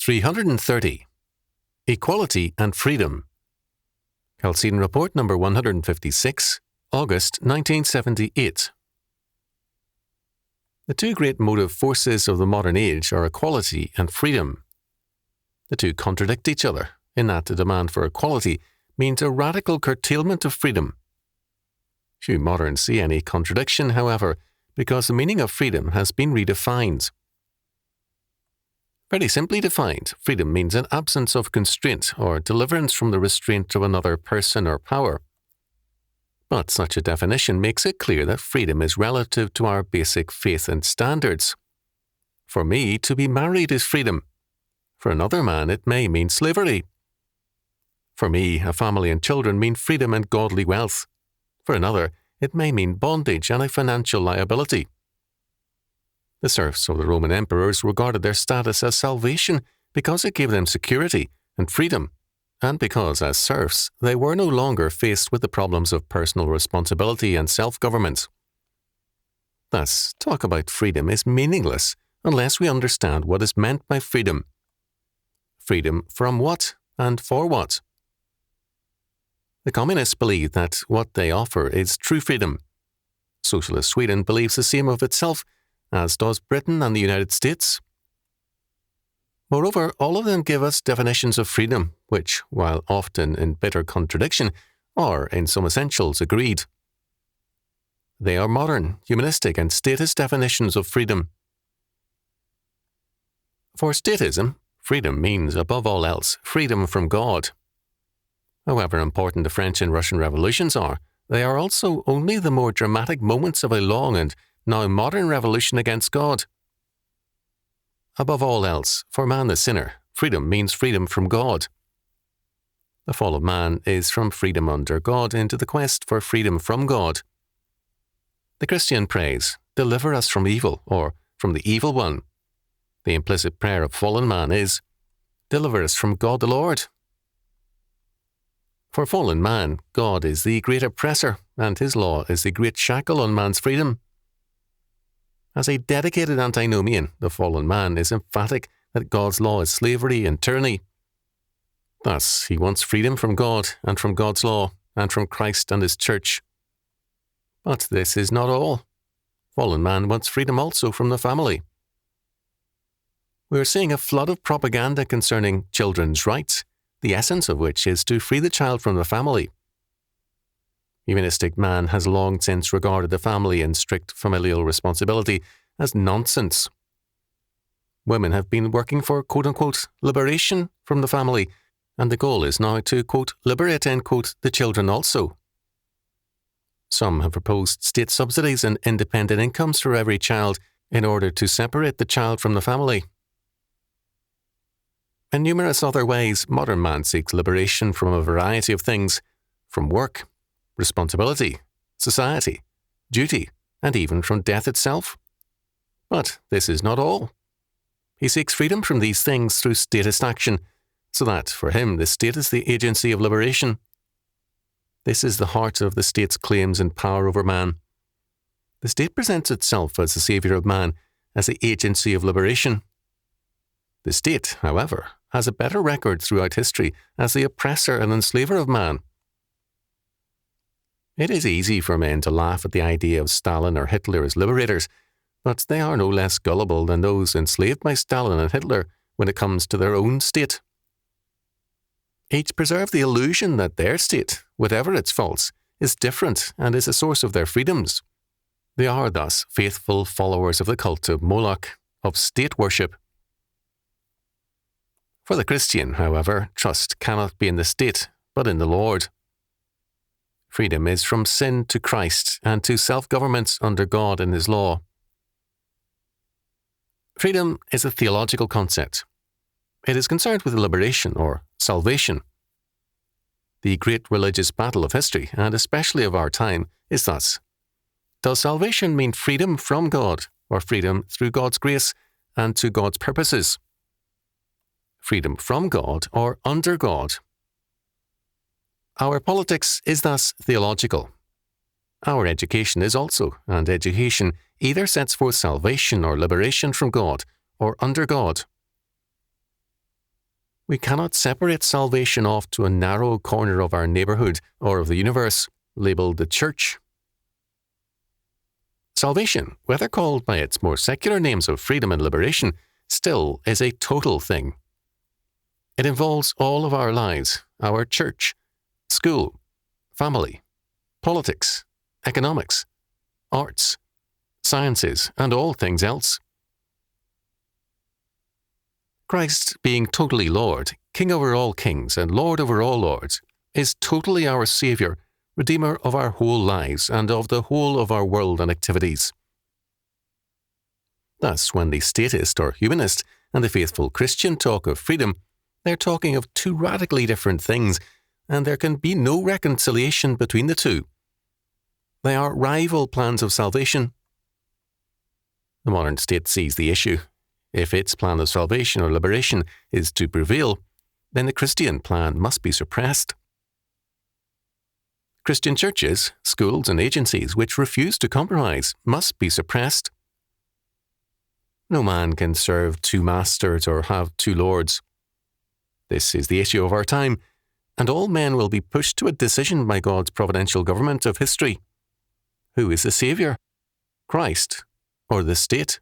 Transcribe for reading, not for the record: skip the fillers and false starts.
330. Equality and Freedom. Chalcedon Report number 156, August 1978. The two great motive forces of the modern age are equality and freedom. The two contradict each other, in that the demand for equality means a radical curtailment of freedom. Few moderns see any contradiction, however, because the meaning of freedom has been redefined. Very simply defined, freedom means an absence of constraint or deliverance from the restraint of another person or power. But such a definition makes it clear that freedom is relative to our basic faith and standards. For me, to be married is freedom. For another man, it may mean slavery. For me, a family and children mean freedom and godly wealth. For another, it may mean bondage and a financial liability. The serfs of the Roman emperors regarded their status as salvation because it gave them security and freedom, and because, as serfs, they were no longer faced with the problems of personal responsibility and self-government. Thus, talk about freedom is meaningless unless we understand what is meant by freedom. Freedom from what and for what? The communists believe that what they offer is true freedom. Socialist Sweden believes the same of itself, as does Britain and the United States. Moreover, all of them give us definitions of freedom, which, while often in bitter contradiction, are in some essentials agreed. They are modern, humanistic, and statist definitions of freedom. For statism, freedom means, above all else, freedom from God. However important the French and Russian revolutions are, they are also only the more dramatic moments of a long and now modern revolution against God. Above all else, for man the sinner, freedom means freedom from God. The fall of man is from freedom under God into the quest for freedom from God. The Christian prays, "Deliver us from evil," or "from the evil one." The implicit prayer of fallen man is, "Deliver us from God the Lord." For fallen man, God is the great oppressor, and his law is the great shackle on man's freedom. As a dedicated antinomian, the fallen man is emphatic that God's law is slavery and tyranny. Thus, he wants freedom from God and from God's law and from Christ and his church. But this is not all. Fallen man wants freedom also from the family. We are seeing a flood of propaganda concerning children's rights, the essence of which is to free the child from the family. Humanistic man has long since regarded the family and strict familial responsibility as nonsense. Women have been working for, quote-unquote, liberation from the family, and the goal is now to, quote, liberate, end quote, the children also. Some have proposed state subsidies and independent incomes for every child in order to separate the child from the family. In numerous other ways, modern man seeks liberation from a variety of things, from work, responsibility, society, duty, and even from death itself. But this is not all. He seeks freedom from these things through statist action, so that, for him, the state is the agency of liberation. This is the heart of the state's claims and power over man. The state presents itself as the saviour of man, as the agency of liberation. The state, however, has a better record throughout history as the oppressor and enslaver of man. It is easy for men to laugh at the idea of Stalin or Hitler as liberators, but they are no less gullible than those enslaved by Stalin and Hitler when it comes to their own state. Each preserve the illusion that their state, whatever its faults, is different and is a source of their freedoms. They are thus faithful followers of the cult of Moloch, of state worship. For the Christian, however, trust cannot be in the state, but in the Lord. Freedom is from sin to Christ and to self-government under God and his law. Freedom is a theological concept. It is concerned with liberation or salvation. The great religious battle of history, and especially of our time, is thus: does salvation mean freedom from God, or freedom through God's grace and to God's purposes? Freedom from God or under God? Our politics is thus theological. Our education is also, and education either sets forth salvation or liberation from God, or under God. We cannot separate salvation off to a narrow corner of our neighborhood or of the universe, labeled the church. Salvation, whether called by its more secular names of freedom and liberation, still is a total thing. It involves all of our lives, our church, school, family, politics, economics, arts, sciences, and all things else. Christ, being totally Lord, King over all kings and Lord over all lords, is totally our Saviour, Redeemer of our whole lives and of the whole of our world and activities. Thus, when the statist or humanist and the faithful Christian talk of freedom, they're talking of two radically different things, and there can be no reconciliation between the two. They are rival plans of salvation. The modern state sees the issue. If its plan of salvation or liberation is to prevail, then the Christian plan must be suppressed. Christian churches, schools, and agencies which refuse to compromise must be suppressed. No man can serve two masters or have two lords. This is the issue of our time, and all men will be pushed to a decision by God's providential government of history. Who is the Saviour? Christ or the state?